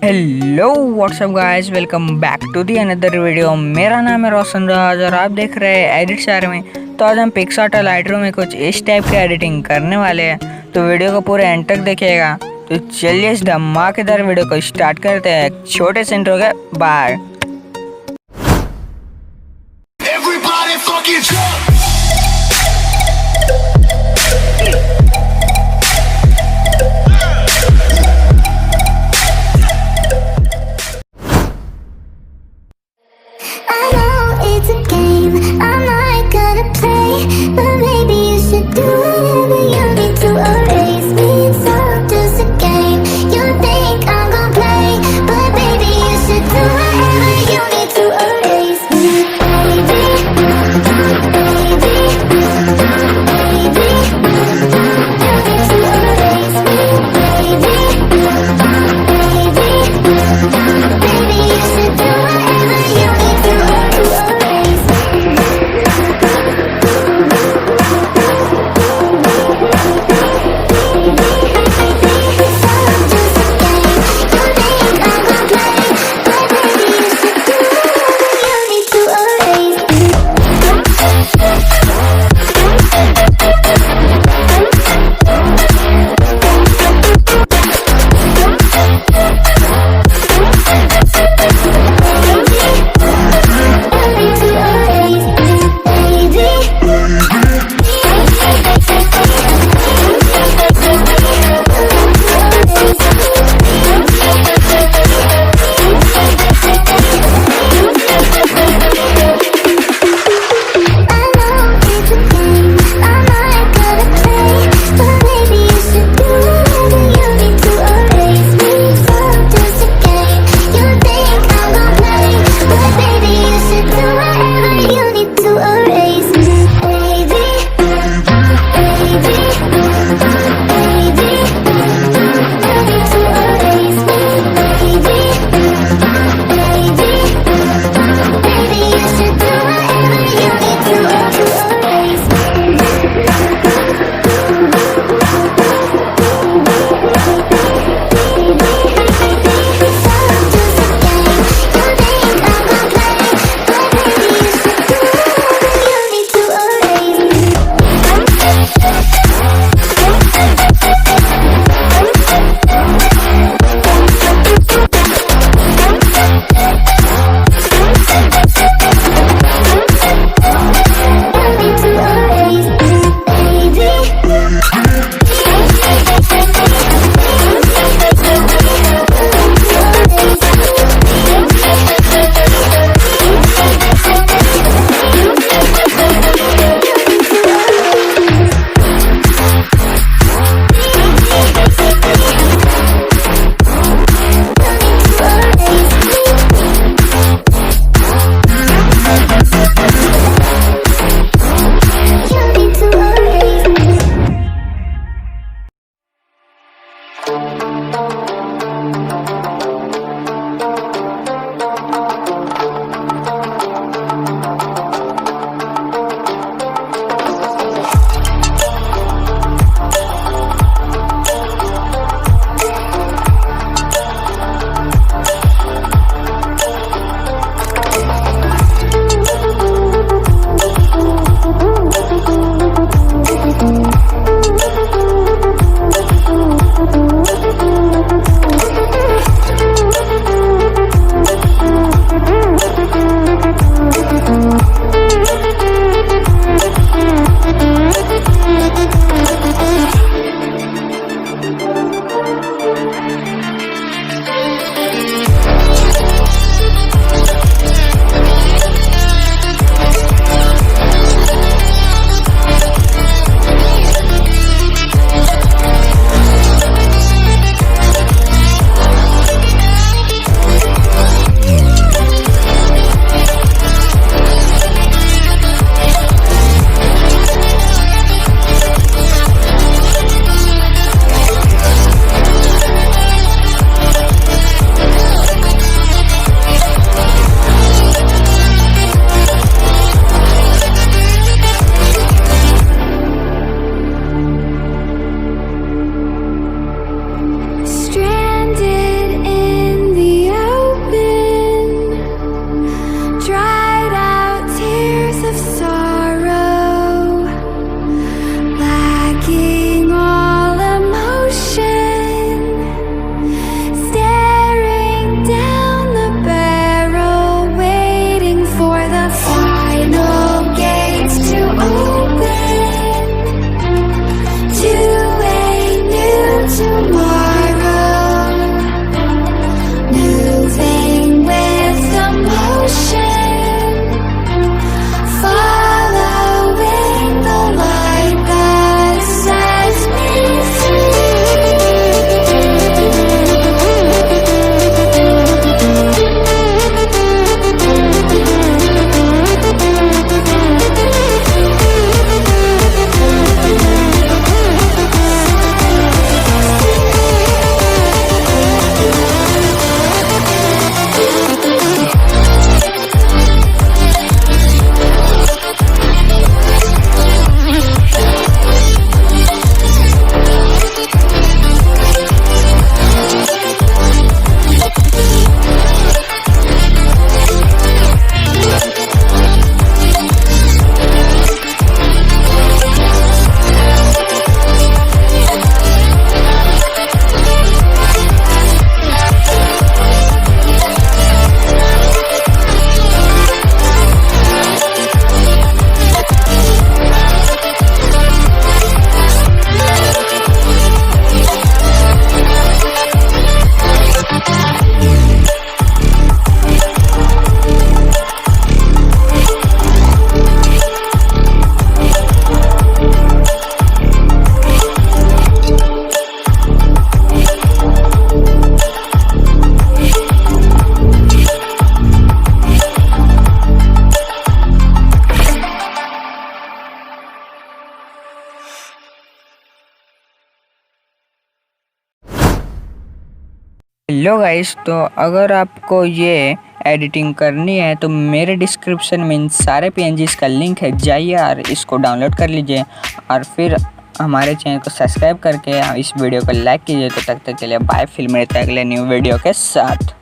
Hello what's up guys, welcome back to the another video. मेरा नाम है रोशन राज और आप देख रहे हैं एडिट शहर में। तो आज हम पिक्सआर्ट और लाइटरूम में कुछ इस टाइप की एडिटिंग करने वाले हैं, तो वीडियो को पूरे एंड तक देखिएगा। तो चलिए इस धमाकेदार वीडियो को स्टार्ट करते हैं एक छोटे से इंट्रो के बाद। It's a game, I'm not gonna play, but maybe you should do whatever you need to erase me. It's all just a game. You think I'm gonna play, but baby you should do whatever hello guys, तो अगर आपको ये editing करनी है तो मेरे description में इन सारे पीएनजीज का लिंक है, जाइए और इसको डाउनलोड कर लीजिए और फिर हमारे चैनल को सब्सक्राइब करके इस वीडियो को लाइक कीजिए। तो तक के लिए बाय, फिर मिलते हैं अगले न्यू वीडियो के साथ।